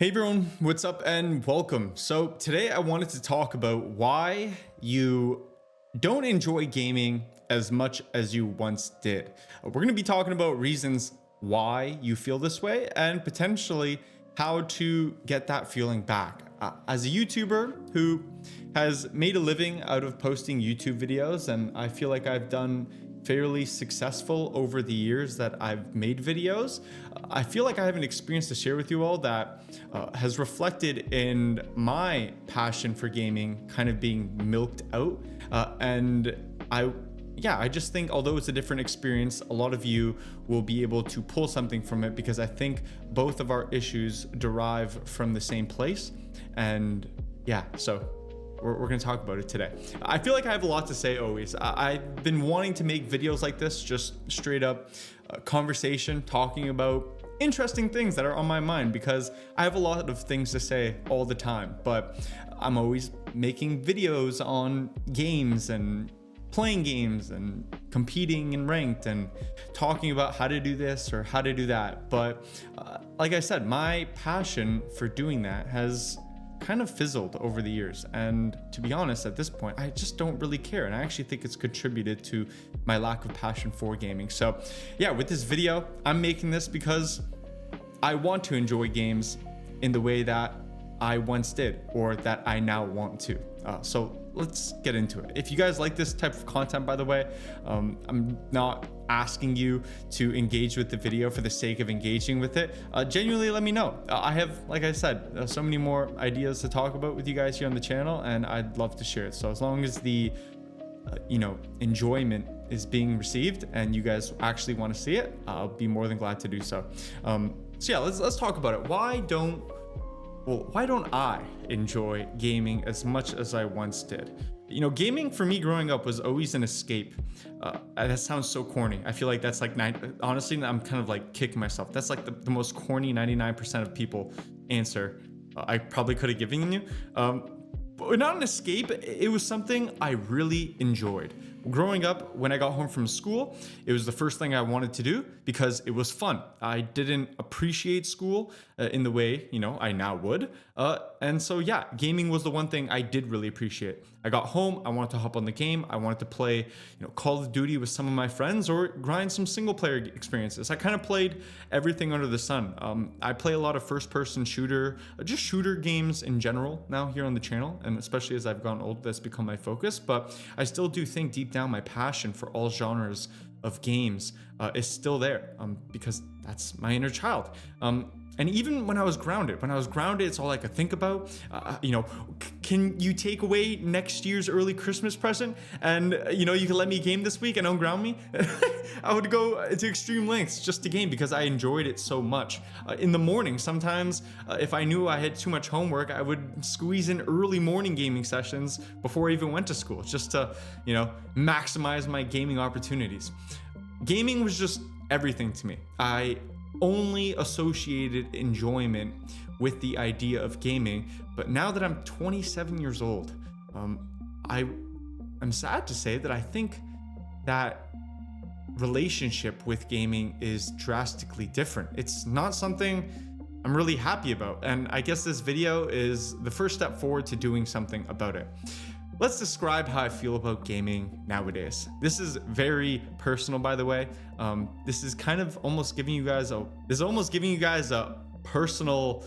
Hey everyone, what's up and welcome. So today I wanted to talk about why you don't enjoy gaming as much as you once did. We're going to be talking about reasons why you feel this way and potentially how to get that feeling back. As a YouTuber who has made a living out of posting YouTube videos, and I feel like I've done fairly successful over the years that I've made videos, I feel like I have an experience to share with you all that has reflected in my passion for gaming kind of being milked out. I just think although it's a different experience, a lot of you will be able to pull something from it because I think both of our issues derive from the same place. And yeah, so we're going to talk about it today. I feel like I have a lot to say always. I've been wanting to make videos like this, just straight up conversation, talking about interesting things that are on my mind because I have a lot of things to say all the time, but I'm always making videos on games and playing games and competing in ranked and talking about how to do this or how to do that. But like I said, my passion for doing that has kind of fizzled over the years, and to be honest, at this point I just don't really care, and I actually think it's contributed to my lack of passion for gaming. So yeah, with this video, I'm making this because I want to enjoy games in the way that I once did, or that I now want to. So let's get into it. If you guys like this type of content, by the way, I'm not asking you to engage with the video for the sake of engaging with it. Genuinely let me know. I have, like I said, so many more ideas to talk about with you guys here on the channel, and I'd love to share it. So as long as the enjoyment is being received and you guys actually want to see it, I'll be more than glad to do so. So yeah, let's talk about it. Why don't I enjoy gaming as much as I once did? Gaming for me growing up was always an escape. That sounds so corny. I feel like that's like, honestly, I'm kind of like kicking myself. That's like the most corny 99% of people answer I probably could have given you. But not an escape, it was something I really enjoyed. Growing up, when I got home from school, it was the first thing I wanted to do because it was fun. I didn't appreciate school in the way, I now would. And so yeah, gaming was the one thing I did really appreciate. I got home, I wanted to hop on the game. I wanted to play, Call of Duty with some of my friends or grind some single player experiences. I kind of played everything under the sun. I play a lot of first person shooter, just shooter games in general now here on the channel. And especially as I've gotten old, that's become my focus. But I still do think deep down my passion for all genres of games is still there because that's my inner child. And even when I was grounded, it's all I could think about. Can you take away next year's early Christmas present and, you can let me game this week and unground me? I would go to extreme lengths just to game because I enjoyed it so much. In the morning, sometimes if I knew I had too much homework, I would squeeze in early morning gaming sessions before I even went to school just to, maximize my gaming opportunities. Gaming was just everything to me. I only associated enjoyment with the idea of gaming, but now that I'm 27 years old, I'm sad to say that I think that relationship with gaming is drastically different. It's not something I'm really happy about, and I guess this video is the first step forward to doing something about it. Let's describe how I feel about gaming nowadays. This is very personal, by the way. This is kind of almost giving you guys a personal,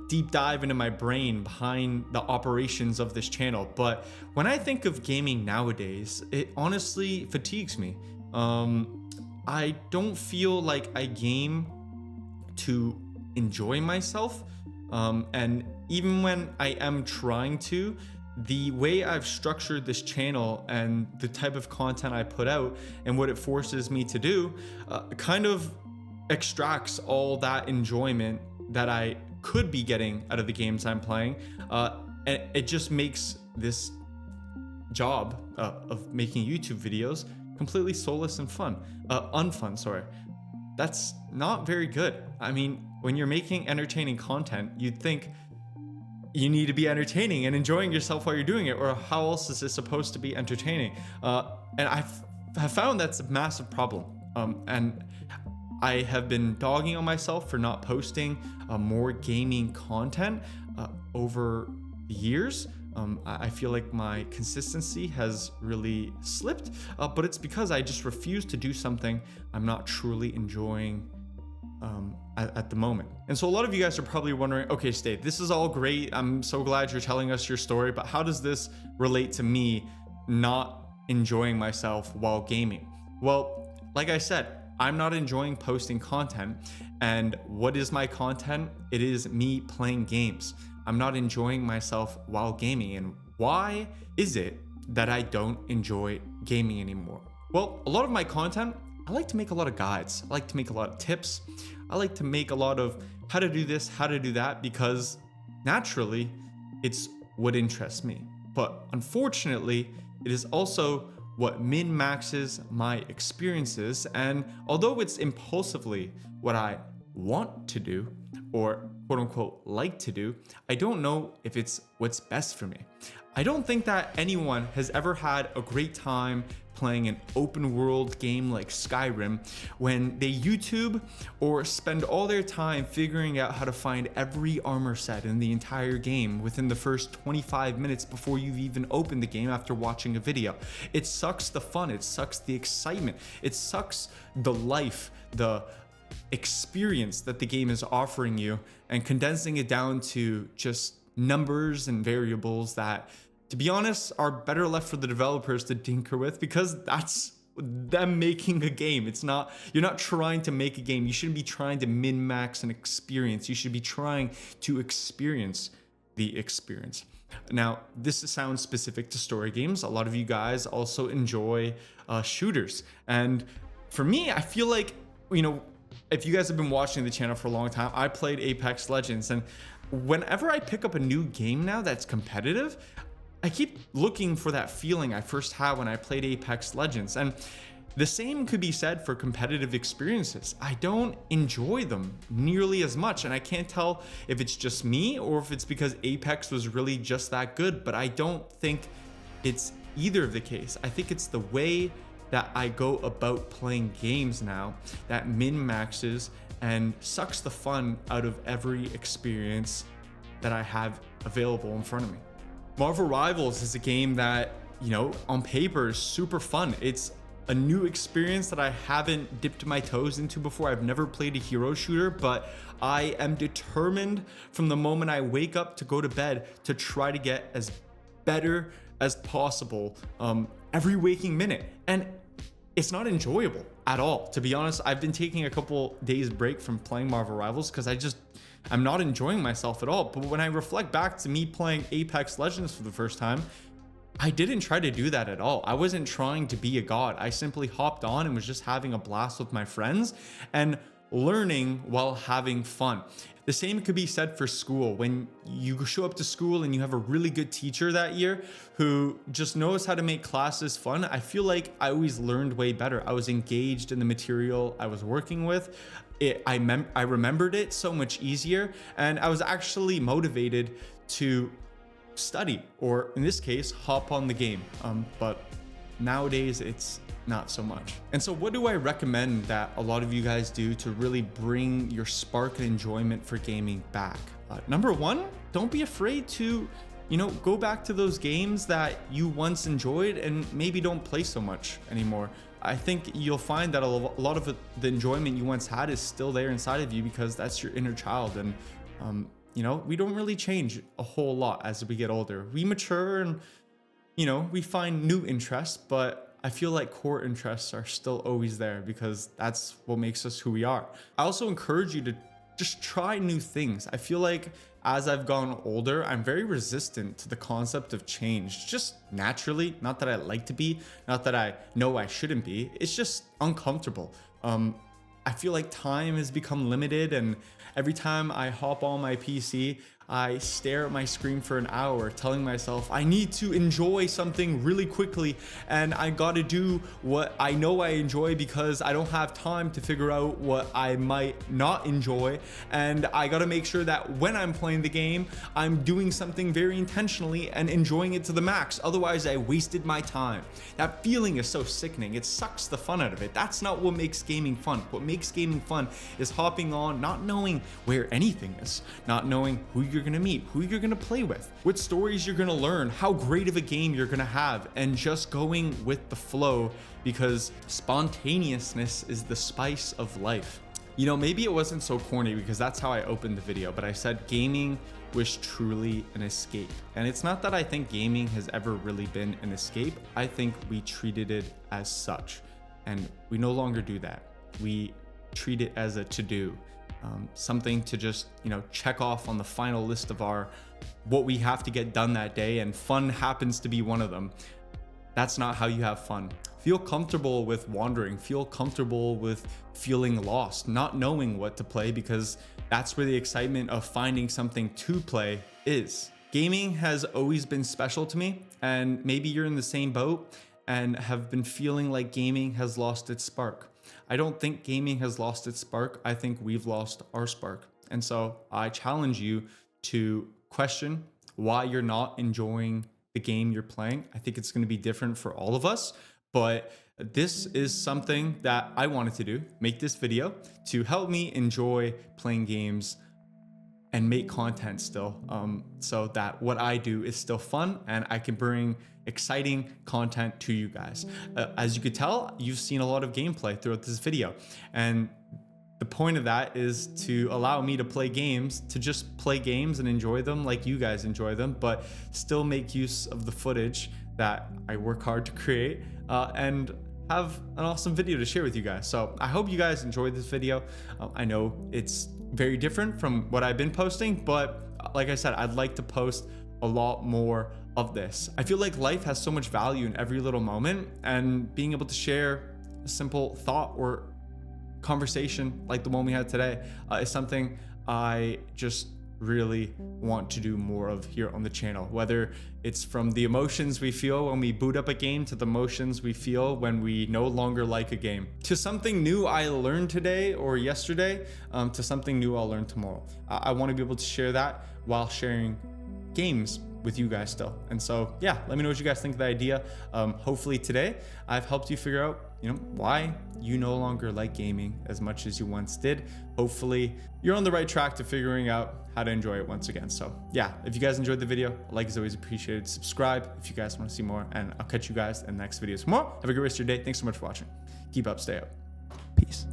deep dive into my brain behind the operations of this channel. But when I think of gaming nowadays, it honestly fatigues me. I don't feel like I game to enjoy myself. And even when I am trying to, the way I've structured this channel and the type of content I put out and what it forces me to do kind of extracts all that enjoyment that I could be getting out of the games I'm playing. And it just makes this job of making YouTube videos completely soulless and unfun, sorry. That's not very good. I mean, when you're making entertaining content, you'd think you need to be entertaining and enjoying yourself while you're doing it, or how else is this supposed to be entertaining? And I have found that's a massive problem. And I have been dogging on myself for not posting more gaming content over the years. I feel like my consistency has really slipped, but it's because I just refuse to do something I'm not truly enjoying at the moment. And so a lot of you guys are probably wondering, okay, Stay, this is all great. I'm so glad you're telling us your story, but how does this relate to me not enjoying myself while gaming? Well, like I said, I'm not enjoying posting content. And what is my content? It is me playing games. I'm not enjoying myself while gaming. And why is it that I don't enjoy gaming anymore? Well, a lot of my content, I like to make a lot of guides. I like to make a lot of tips. I like to make a lot of how to do this, how to do that, because naturally it's what interests me. But unfortunately, it is also what min-maxes my experiences. And although it's impulsively what I want to do, or quote unquote like to do, I don't know if it's what's best for me. I don't think that anyone has ever had a great time playing an open world game like Skyrim when they YouTube or spend all their time figuring out how to find every armor set in the entire game within the first 25 minutes before you've even opened the game after watching a video. It sucks the fun, it sucks the excitement, it sucks the life, the experience that the game is offering you, and condensing it down to just numbers and variables that, to be honest, are better left for the developers to tinker with, because that's them making a game. It's not, you're not trying to make a game. You shouldn't be trying to min-max an experience. You should be trying to experience the experience. Now, this sounds specific to story games. A lot of you guys also enjoy shooters. And for me, I feel like, if you guys have been watching the channel for a long time, I played Apex Legends, and whenever I pick up a new game now that's competitive, I keep looking for that feeling I first had when I played Apex Legends. And the same could be said for competitive experiences. I don't enjoy them nearly as much, and I can't tell if it's just me or if it's because Apex was really just that good, but I don't think it's either of the case. I think it's the way that I go about playing games now that min-maxes and sucks the fun out of every experience that I have available in front of me. Marvel Rivals is a game that, on paper is super fun. It's a new experience that I haven't dipped my toes into before. I've never played a hero shooter, but I am determined from the moment I wake up to go to bed to try to get as better as possible every waking minute. And it's not enjoyable at all. To be honest, I've been taking a couple days break from playing Marvel Rivals because I'm not enjoying myself at all. But when I reflect back to me playing Apex Legends for the first time, I didn't try to do that at all. I wasn't trying to be a god. I simply hopped on and was just having a blast with my friends and learning while having fun. The same could be said for school. When you show up to school and you have a really good teacher that year who just knows how to make classes fun, I feel like I always learned way better. I was engaged in the material I was working with. I remembered it so much easier, and I was actually motivated to study, or in this case, hop on the game. But nowadays it's not so much. And so what do I recommend that a lot of you guys do to really bring your spark and enjoyment for gaming back? Number one, don't be afraid to, go back to those games that you once enjoyed and maybe don't play so much anymore. I think you'll find that a lot of the enjoyment you once had is still there inside of you because that's your inner child. And, we don't really change a whole lot as we get older. We mature and, we find new interests, but I feel like core interests are still always there because that's what makes us who we are. I also encourage you to just try new things. I feel like as I've gotten older, I'm very resistant to the concept of change, just naturally. Not that I like to be, not that I know I shouldn't be. It's just uncomfortable. I feel like time has become limited, and every time I hop on my PC, I stare at my screen for an hour telling myself I need to enjoy something really quickly, and I gotta do what I know I enjoy because I don't have time to figure out what I might not enjoy. And I gotta make sure that when I'm playing the game, I'm doing something very intentionally and enjoying it to the max. Otherwise, I wasted my time. That feeling is so sickening. It sucks the fun out of it. That's not what makes gaming fun. What makes makes gaming fun is hopping on, not knowing where anything is, not knowing who you're gonna meet, who you're gonna play with, what stories you're gonna learn, how great of a game you're gonna have, and just going with the flow, because spontaneousness is the spice of life. You know, maybe it wasn't so corny because that's how I opened the video, but I said gaming was truly an escape. And it's not that I think gaming has ever really been an escape. I think we treated it as such, and we no longer do that. We treat it as a to-do, something to just, you know, check off on the final list of what we have to get done that day, and fun happens to be one of them. That's not how you have fun. Feel comfortable with wandering, feel comfortable with feeling lost, not knowing what to play, because that's where the excitement of finding something to play is. Gaming has always been special to me, and maybe you're in the same boat and have been feeling like gaming has lost its spark. I don't think gaming has lost its spark. I think we've lost our spark. And so I challenge you to question why you're not enjoying the game you're playing. I think it's going to be different for all of us, but this is something that I wanted to do, make this video to help me enjoy playing games and make content still, so that what I do is still fun and I can bring exciting content to you guys. As you could tell, you've seen a lot of gameplay throughout this video, and the point of that is to allow me to play games, to just play games and enjoy them like you guys enjoy them, but still make use of the footage that I work hard to create, and have an awesome video to share with you guys. So I hope you guys enjoyed this video. I know it's very different from what I've been posting, but like I said, I'd like to post a lot more of this. I feel like life has so much value in every little moment, and being able to share a simple thought or conversation like the one we had today is something I just really want to do more of here on the channel, whether it's from the emotions we feel when we boot up a game to the emotions we feel when we no longer like a game, to something new I learned today or yesterday, to something new I'll learn tomorrow. I want to be able to share that while sharing games with you guys still. And so yeah, let me know what you guys think of the idea. Hopefully today I've helped you figure out, you know, why you no longer like gaming as much as you once did. Hopefully you're on the right track to figuring out how to enjoy it once again. So yeah, if you guys enjoyed the video, a like is always appreciated. Subscribe if you guys want to see more, and I'll catch you guys in the next videos for more. Have a great rest of your day. Thanks so much for watching. Keep up, stay up. Peace.